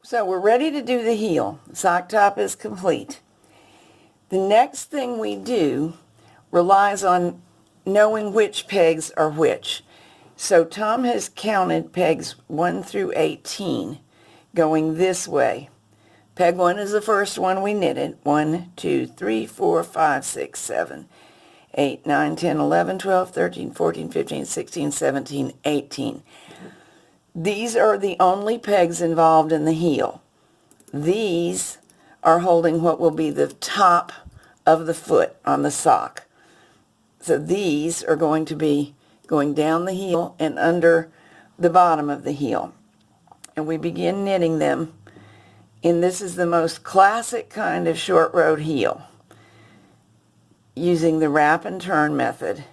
So we're ready to do the heel. Sock top is complete. The next thing we do relies on knowing which pegs are which. So Tom has counted pegs 1 through 18 going this way. Peg 1 is the first one we knitted. 1, 2, 3, 4, 5, 6, 7, 8, 9, 10, 11, 12, 13, 14, 15, 16, 17, 18. These are the only pegs involved in the heel. These are holding what will be the top of the foot on the sock. So these are going to be going down the heel and under the bottom of the heel. And we begin knitting them. And this is the most classic kind of short road heel, using the wrap and turn method,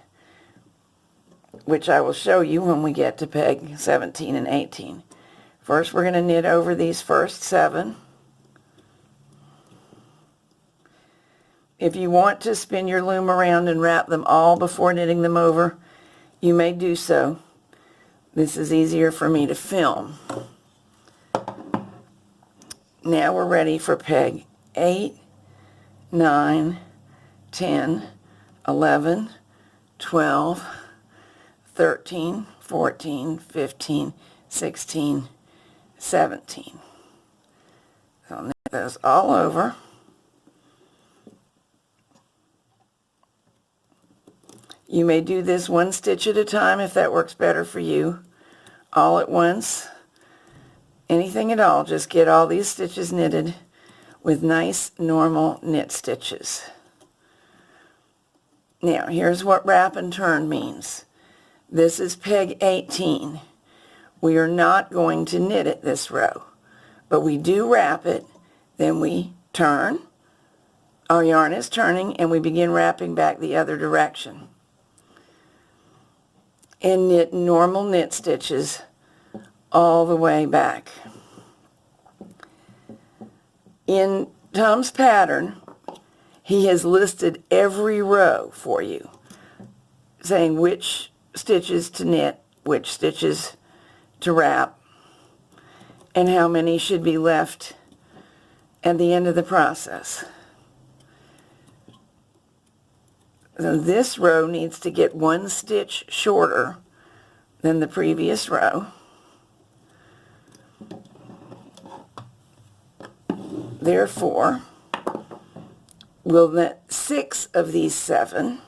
which I will show you when we get to peg 17 and 18. First, we're going to knit over these first 7. If you want to spin your loom around and wrap them all before knitting them over, you may do so. This is easier for me to film. Now we're ready for peg 8, 9, 10, 11, 12, 13, 14, 15, 16, 17. So I'll knit those all over. You may do this one stitch at a time if that works better for you. All at once, anything at all, just get all these stitches knitted with nice normal knit stitches. Now here's what wrap and turn means. This is peg 18. We are not going to knit it this row, but we do wrap it, then we turn, our yarn is turning, and we begin wrapping back the other direction. And knit normal knit stitches all the way back. In Tom's pattern, he has listed every row for you, saying which stitches to knit, which stitches to wrap, and how many should be left at the end of the process. So this row needs to get 1 stitch shorter than the previous row. Therefore, we'll knit 6 of these 7.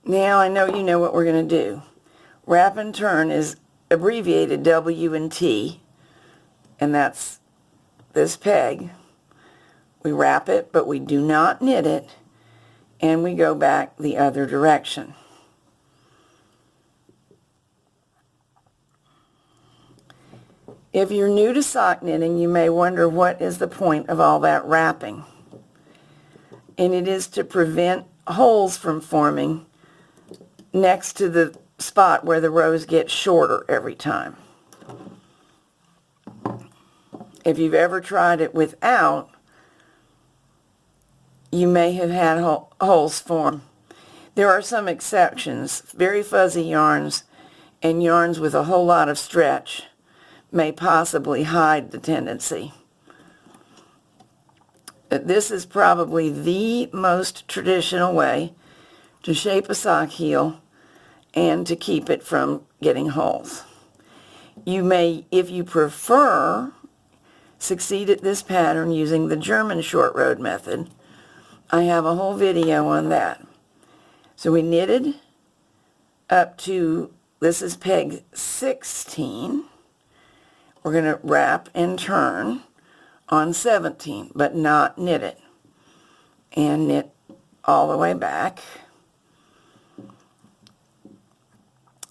Now I know you know what we're going to do. Wrap and turn is abbreviated W and T, and that's this peg. We wrap it, but we do not knit it, and we go back the other direction. If you're new to sock knitting, you may wonder what is the point of all that wrapping. And it is to prevent holes from forming next to the spot where the rows get shorter every time. If you've ever tried it without, you may have had holes form. There are some exceptions. Very fuzzy yarns and yarns with a whole lot of stretch may possibly hide the tendency. This is probably the most traditional way to shape a sock heel and to keep it from getting holes. You may, if you prefer, succeed at this pattern using the German short road method. I have a whole video on that. So we knitted up to, this is peg 16. We're going to wrap and turn on 17, but not knit it. And knit all the way back.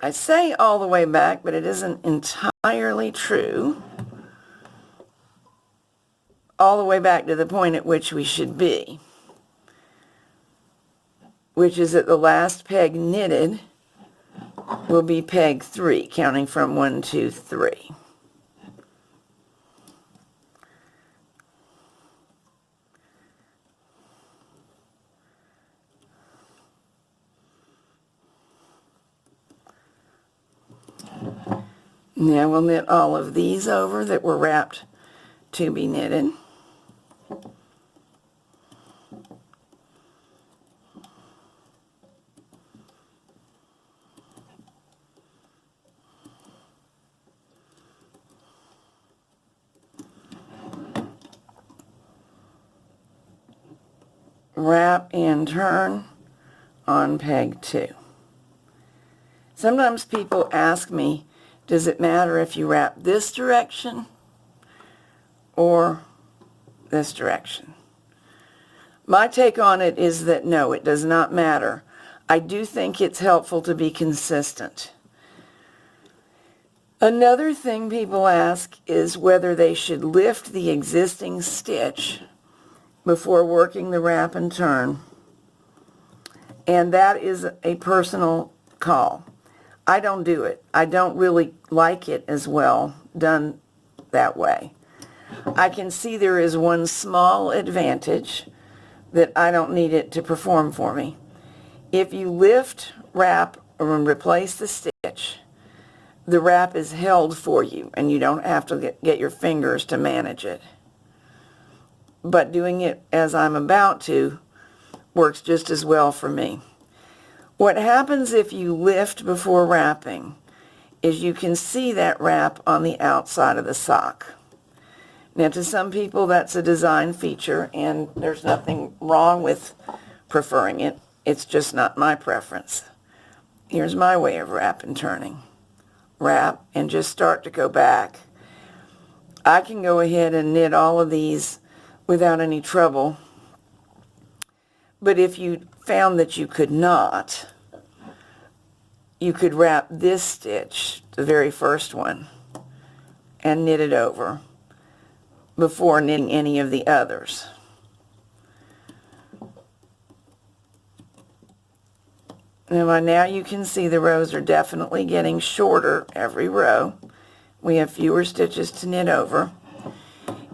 I say all the way back, but it isn't entirely true. all the way back to the point at which we should be, which is that the last peg knitted will be peg 3, counting from 1, 2, 3. Now we'll knit all of these over that were wrapped to be knitted. Wrap and turn on peg 2. Sometimes people ask me, does it matter if you wrap this direction or this direction? My take on it is that no, it does not matter. I do think it's helpful to be consistent. Another thing people ask is whether they should lift the existing stitch before working the wrap and turn, and that is a personal call. I don't do it. I don't really like it as well done that way. I can see there is one small advantage that I don't need it to perform for me. If you lift, wrap, or replace the stitch, the wrap is held for you and you don't have to get your fingers to manage it. But doing it as I'm about to works just as well for me. What happens if you lift before wrapping is you can see that wrap on the outside of the sock. Now, to some people that's a design feature and there's nothing wrong with preferring it. It's just not my preference. Here's my way of wrap and turning. Wrap and just start to go back. I can go ahead and knit all of these without any trouble. But if you found that you could not, you could wrap this stitch, the very first one, and knit it over before knitting any of the others. Now you can see the rows are definitely getting shorter every row. We have fewer stitches to knit over.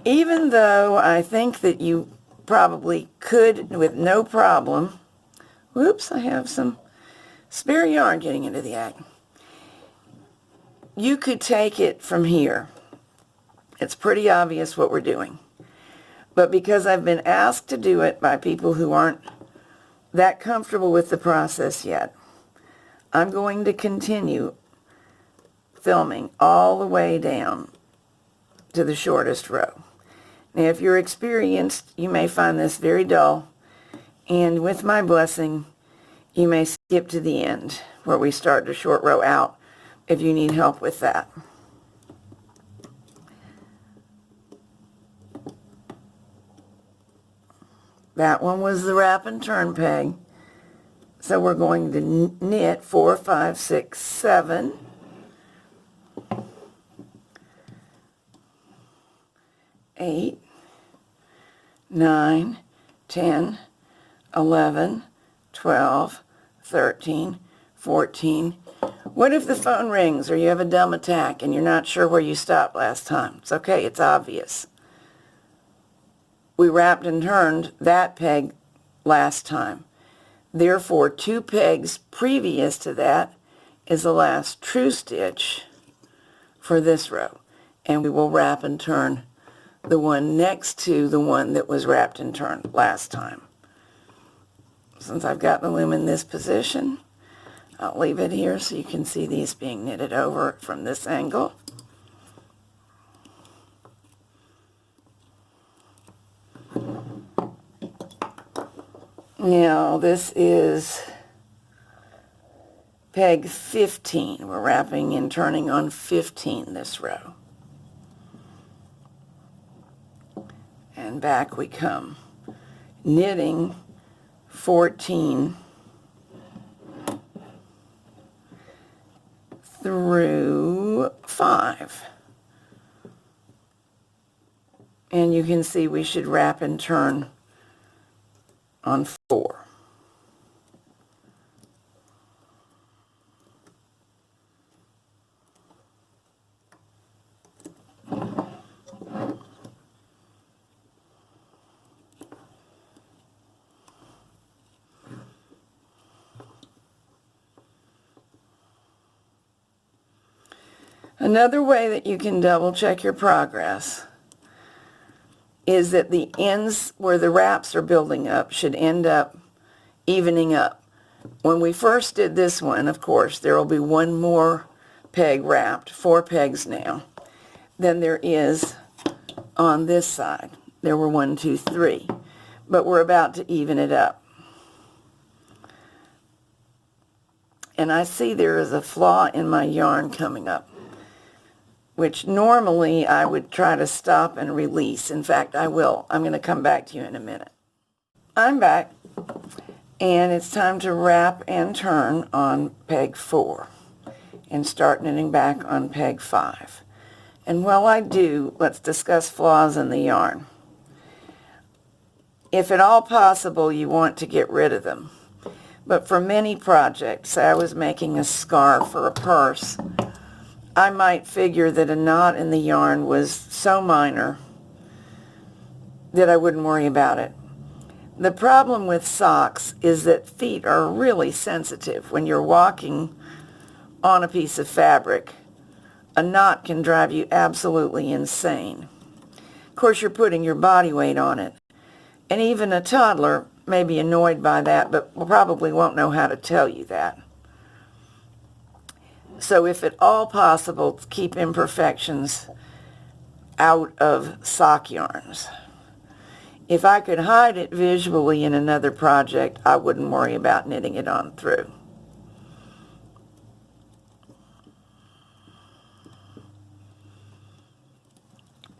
Even though I think that you probably could, with no problem, whoops, I have some spare yarn getting into the act. You could take it from here. It's pretty obvious what we're doing. But because I've been asked to do it by people who aren't that comfortable with the process yet, I'm going to continue filming all the way down to the shortest row. Now, if you're experienced, you may find this very dull, and with my blessing, you may skip to the end where we start the short row out if you need help with that. That one was the wrap and turn peg. So we're going to knit 4, 5, 6, 7. 8, 9, 10, 11, 12, 13, 14. What if the phone rings or you have a dumb attack and you're not sure where you stopped last time? It's okay, it's obvious. We wrapped and turned that peg last time. Therefore, 2 pegs previous to that is the last true stitch for this row. And we will wrap and turn the one next to the one that was wrapped and turned last time. Since I've got the loom in this position, I'll leave it here so you can see these being knitted over from this angle. Now this is peg 15. We're wrapping and turning on 15 this row. And back we come. Knitting 14 through 5. And you can see we should wrap and turn on 4. Another way that you can double check your progress is that the ends where the wraps are building up should end up evening up. When we first did this one, of course, there will be one more peg wrapped, 4 pegs now, than there is on this side. There were 1, 2, 3, but we're about to even it up. And I see there is a flaw in my yarn coming up, which normally I would try to stop and release. In fact, I will. I'm going to come back to you in a minute. I'm back, and it's time to wrap and turn on peg 4 and start knitting back on peg 5. And while I do, let's discuss flaws in the yarn. If at all possible, you want to get rid of them. But for many projects, say I was making a scarf or a purse, I might figure that a knot in the yarn was so minor that I wouldn't worry about it. The problem with socks is that feet are really sensitive. When you're walking on a piece of fabric, a knot can drive you absolutely insane. Of course, you're putting your body weight on it. And even a toddler may be annoyed by that, but probably won't know how to tell you that. So if at all possible, keep imperfections out of sock yarns. If I could hide it visually in another project, I wouldn't worry about knitting it on through.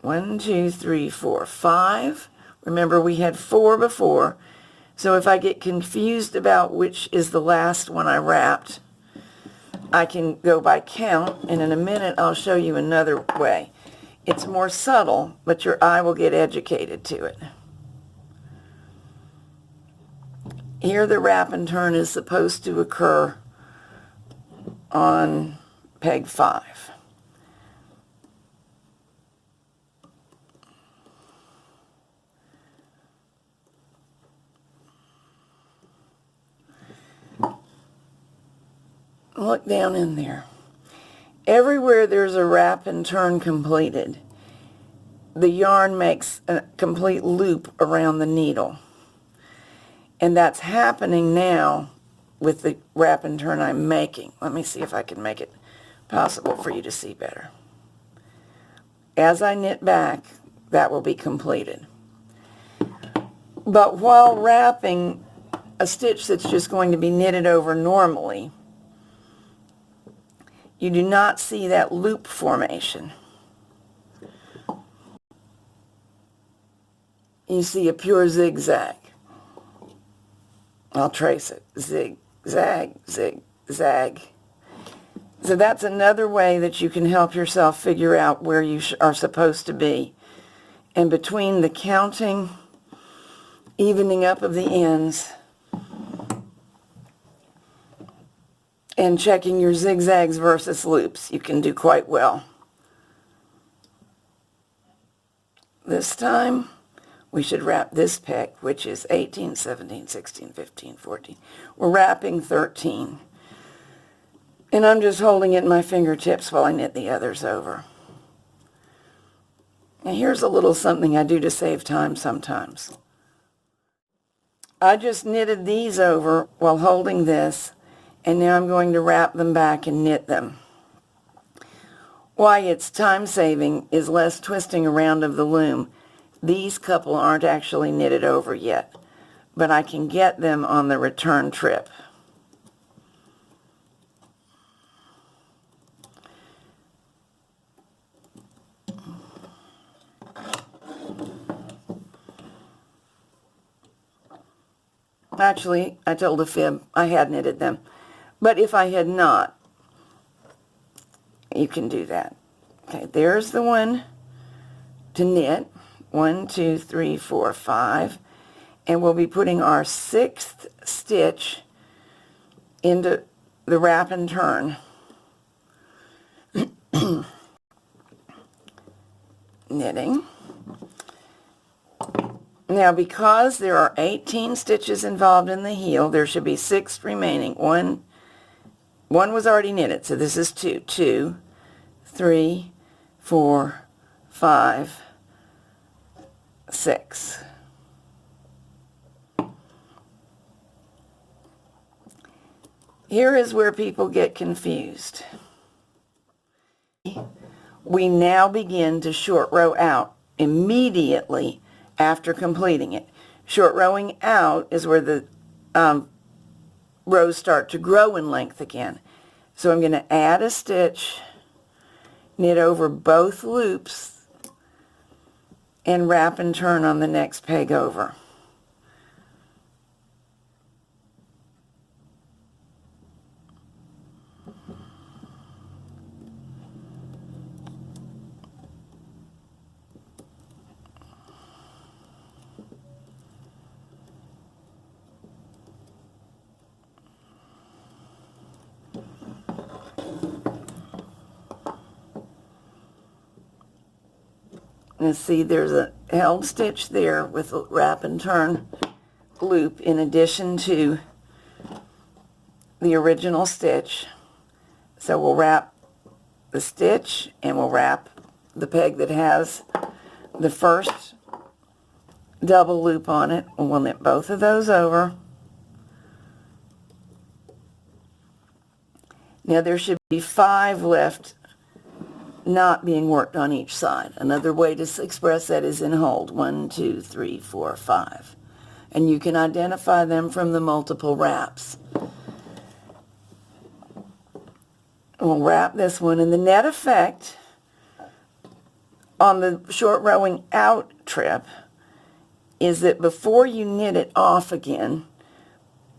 One, 2, 3, 4, 5. Remember, we had 4 before, so if I get confused about which is the last one I wrapped, I can go by count, and in a minute I'll show you another way. It's more subtle, but your eye will get educated to it. Here the wrap and turn is supposed to occur on peg 5. Look down in there. Everywhere there's a wrap and turn completed, the yarn makes a complete loop around the needle. And that's happening now with the wrap and turn I'm making. Let me see if I can make it possible for you to see better. As I knit back, that will be completed. But while wrapping a stitch that's just going to be knitted over normally, you do not see that loop formation. You see a pure zigzag. I'll trace it. Zig, zag, zig, zag. So that's another way that you can help yourself figure out where you are supposed to be. And between the counting, evening up of the ends, and checking your zigzags versus loops, you can do quite well. This time, we should wrap this peg, which is 18, 17, 16, 15, 14. We're wrapping 13. And I'm just holding it in my fingertips while I knit the others over. Now here's a little something I do to save time sometimes. I just knitted these over while holding this, and now I'm going to wrap them back and knit them. Why it's time-saving is less twisting around of the loom. These couple aren't actually knitted over yet, but I can get them on the return trip. Actually, I told a fib. I had knitted them. But if I had not, you can do that. Okay, there's the one to knit. 1, 2, 3, 4, 5, and we'll be putting our 6th stitch into the wrap and turn. Knitting. Now, because there are 18 stitches involved in the heel, there should be 6 remaining. One was already knitted, so this is 2. 2, 3, 4, 5, 6. Here is where people get confused. We now begin to short row out immediately after completing it. Short rowing out is where the rows start to grow in length again. So I'm going to add a stitch, knit over both loops, and wrap and turn on the next peg over. And see, there's a held stitch there with a wrap and turn loop in addition to the original stitch. So we'll wrap the stitch and we'll wrap the peg that has the first double loop on it, and we'll knit both of those over. Now there should be 5 left not being worked on each side. Another way to express that is in hold. 1, 2, 3, 4, 5. And you can identify them from the multiple wraps. We'll wrap this one, and the net effect on the short rowing out trip is that before you knit it off again,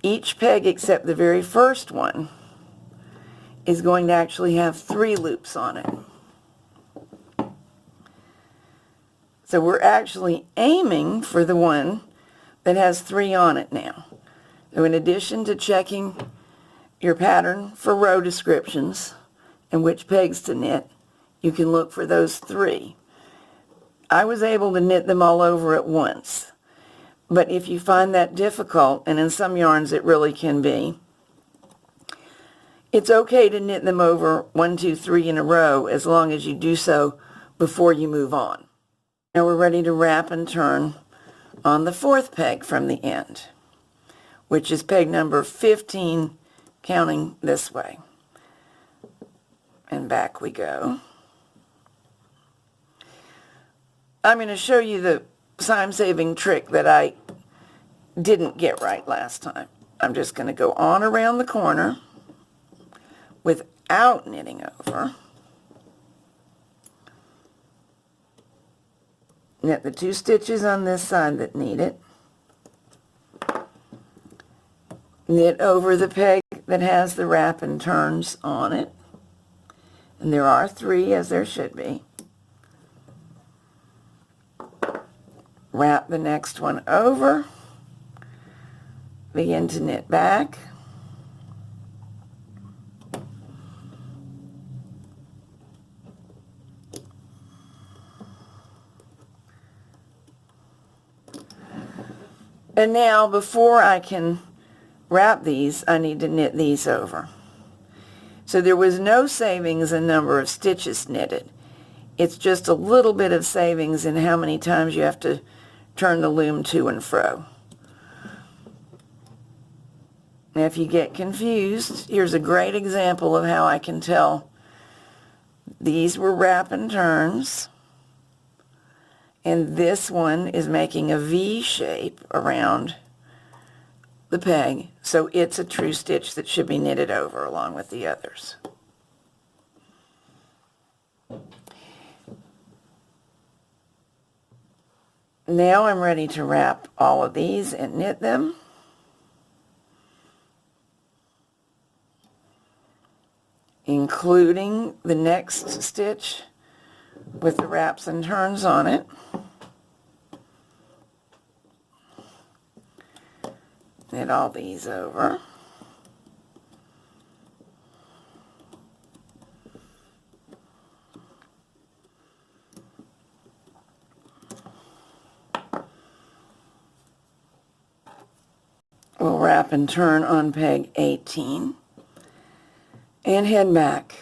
each peg except the very first one is going to actually have 3 loops on it. So we're actually aiming for the one that has 3 on it now. So in addition to checking your pattern for row descriptions and which pegs to knit, you can look for those 3. I was able to knit them all over at once, but if you find that difficult, and in some yarns it really can be, it's okay to knit them over 1, 2, 3 in a row as long as you do so before you move on. Now we're ready to wrap and turn on the 4th peg from the end, which is peg number 15, counting this way. And back we go. I'm going to show you the time-saving trick that I didn't get right last time. I'm just going to go on around the corner without knitting over. Knit the 2 stitches on this side that need it. Knit over the peg that has the wrap and turns on it. And there are 3, as there should be. Wrap the next one over. Begin to knit back. And now, before I can wrap these, I need to knit these over. So there was no savings in number of stitches knitted. It's just a little bit of savings in how many times you have to turn the loom to and fro. Now, if you get confused, here's a great example of how I can tell these were wrap and turns. And this one is making a V shape around the peg, so it's a true stitch that should be knitted over along with the others. Now I'm ready to wrap all of these and knit them. Including the next stitch with the wraps and turns on it. knit all these over. We'll wrap and turn on peg 18 and head back.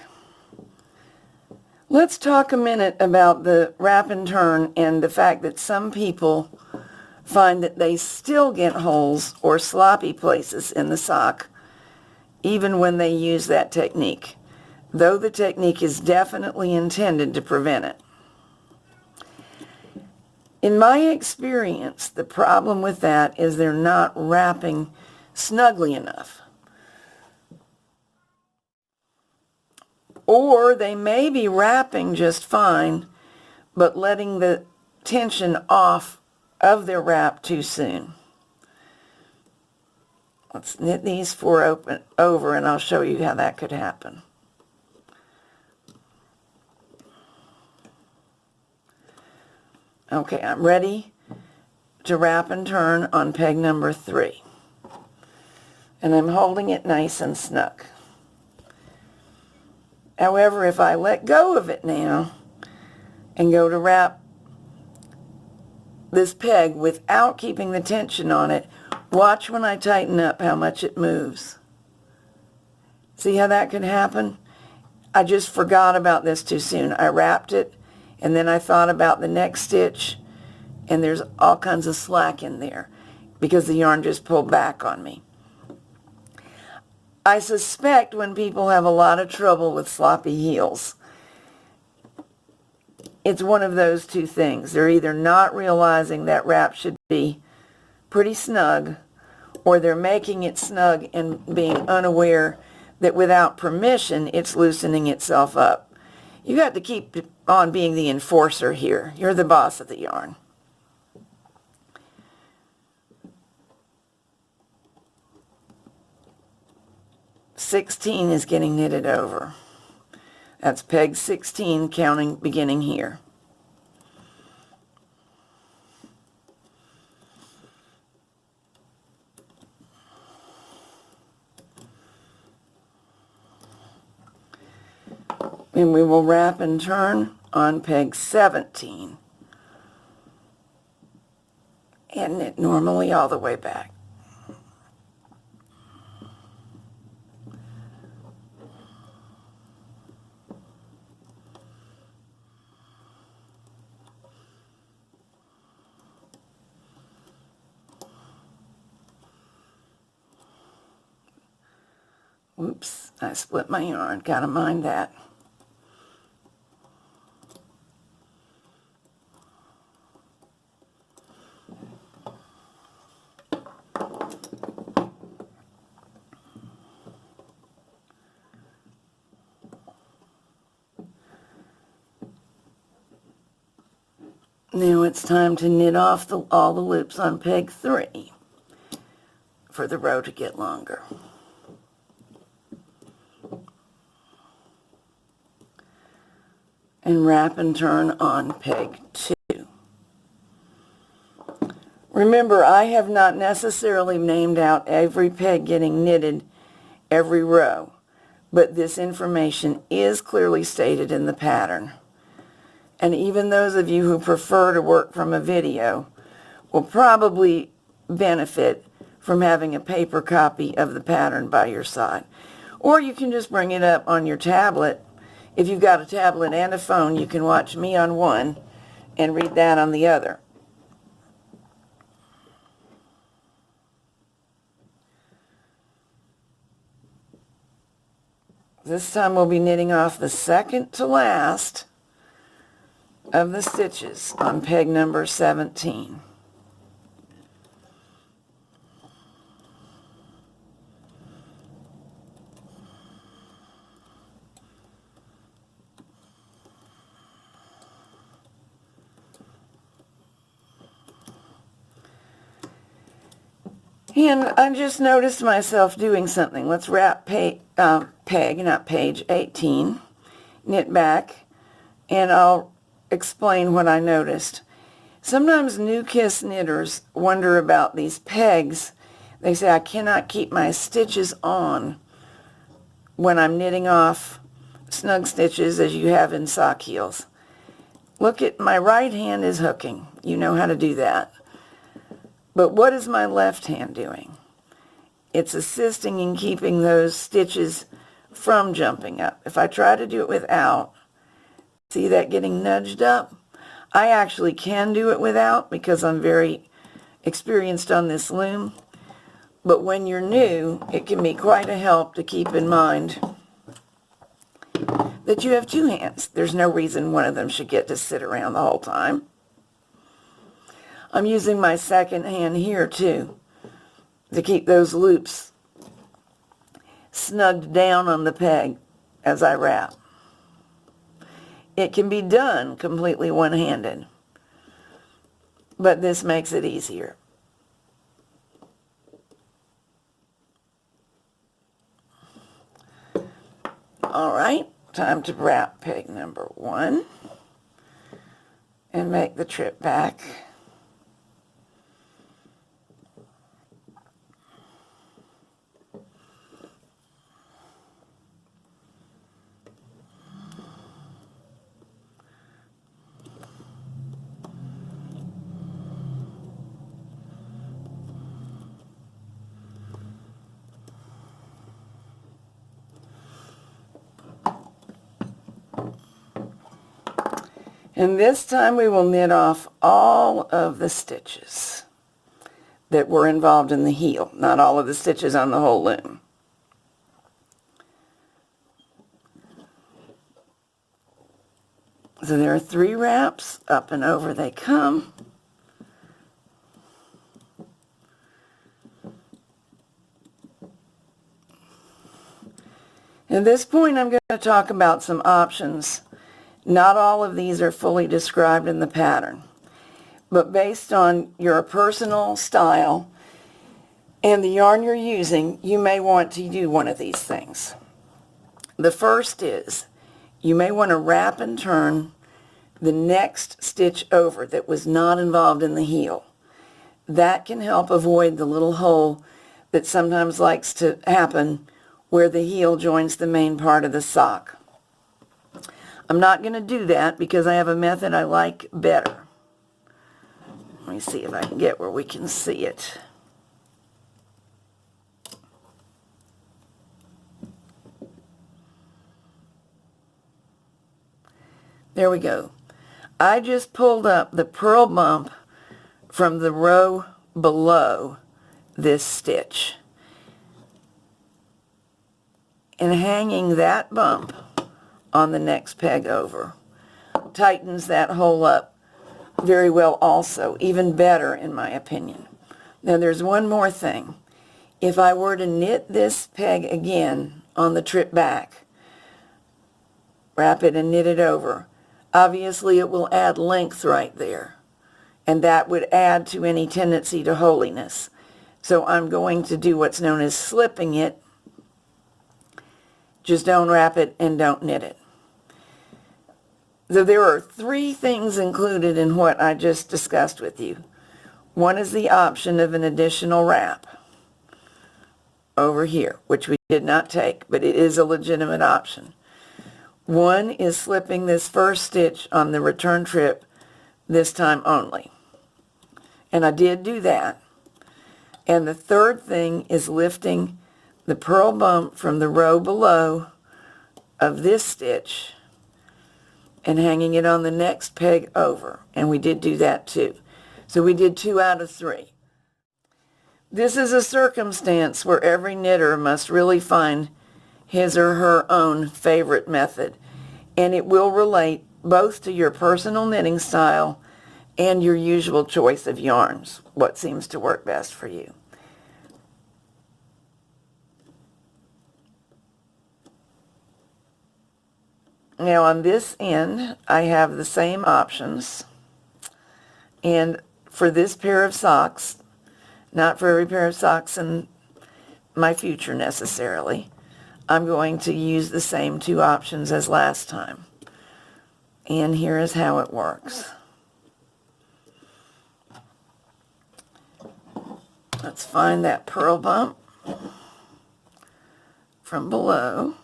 Let's talk a minute about the wrap and turn and the fact that some people find that they still get holes or sloppy places in the sock even when they use that technique, though the technique is definitely intended to prevent it. In my experience, the problem with that is they're not wrapping snugly enough. Or they may be wrapping just fine, but letting the tension off of their wrap too soon. Let's knit these four over and I'll show you how that could happen. Okay, I'm ready to wrap and turn on peg number 3. And I'm holding it nice and snug. However, if I let go of it now and go to wrap this peg without keeping the tension on it, watch when I tighten up how much it moves. See how that could happen? I just forgot about this too soon. I wrapped it and then I thought about the next stitch, and there's all kinds of slack in there because the yarn just pulled back on me. I suspect when people have a lot of trouble with sloppy heels, it's one of those two things. They're either not realizing that wrap should be pretty snug, or they're making it snug and being unaware that without permission it's loosening itself up. You got to keep on being the enforcer here. You're the boss of the yarn. "16 is getting knitted over. That's peg 16 counting beginning here. And we will wrap and turn on peg 17 and knit normally all the way back. Oops, I split my yarn. Gotta mind that. Now it's time to knit off all the loops on peg 3 for the row to get longer. And wrap and turn on peg 2. Remember, I have not necessarily named out every peg getting knitted every row, but this information is clearly stated in the pattern. And even those of you who prefer to work from a video will probably benefit from having a paper copy of the pattern by your side. Or you can just bring it up on your tablet. If you've got a tablet and a phone, you can watch me on one and read that on the other. This time we'll be knitting off the second to last of the stitches on peg number 17. And I just noticed myself doing something. Let's wrap peg, not page, 18, knit back, and I'll explain what I noticed. Sometimes new kiss knitters wonder about these pegs They say I cannot keep my stitches on when I'm knitting off snug stitches as you have in sock heels. Look at my right hand is hooking. You know how to do that. But what is my left hand doing? It's assisting in keeping those stitches from jumping up. If I try to do it without, see that getting nudged up? I actually can do it without because I'm very experienced on this loom. But when you're new, it can be quite a help to keep in mind that you have two hands. There's no reason one of them should get to sit around the whole time. I'm using my second hand here too to keep those loops snugged down on the peg as I wrap. It can be done completely one-handed, but this makes it easier. All right, time to wrap peg number 1 and make the trip back. And this time we will knit off all of the stitches that were involved in the heel, not all of the stitches on the whole loom. So there are 3 wraps, up and over they come. At this point I'm going to talk about some options. Not all of these are fully described in the pattern, but based on your personal style and the yarn you're using, you may want to do one of these things. The first is you may want to wrap and turn the next stitch over that was not involved in the heel. That can help avoid the little hole that sometimes likes to happen where the heel joins the main part of the sock. I'm not going to do that because I have a method I like better. Let me see if I can get where we can see it. There we go. I just pulled up the purl bump from the row below this stitch and hanging that bump on the next peg over tightens that hole up very well also, even better in my opinion. Now there's one more thing. If I were to knit this peg again on the trip back, wrap it and knit it over, obviously it will add length right there, and that would add to any tendency to holiness. So I'm going to do what's known as slipping it. Just don't wrap it and don't knit it. So there are 3 things included in what I just discussed with you. One is the option of an additional wrap over here, which we did not take, but it is a legitimate option. One is slipping this first stitch on the return trip this time only. And I did do that. And the third thing is lifting the purl bump from the row below of this stitch and hanging it on the next peg over. And we did do that too. So we did 2 out of 3. This is a circumstance where every knitter must really find his or her own favorite method. And it will relate both to your personal knitting style and your usual choice of yarns, what seems to work best for you. Now on this end, I have the same options, and for this pair of socks, not for every pair of socks in my future necessarily, I'm going to use the same 2 options as last time. And here is how it works. Let's find that purl bump from below.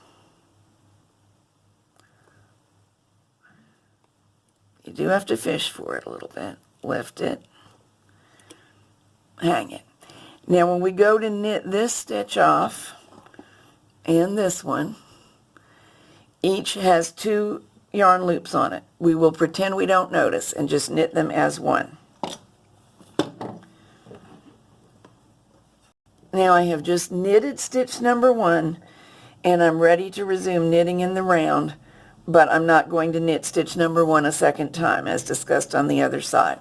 You do have to fish for it a little bit. Lift it. Hang it. Now when we go to knit this stitch off and this one, each has 2 yarn loops on it. We will pretend we don't notice and just knit them as one. Now I have just knitted stitch number 1 and I'm ready to resume knitting in the round, but I'm not going to knit stitch number 1 a second time as discussed on the other side.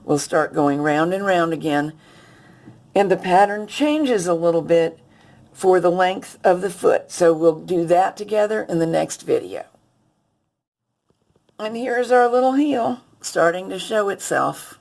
We'll start going round and round again, and the pattern changes a little bit for the length of the foot, so we'll do that together in the next video. And here's our little heel starting to show itself.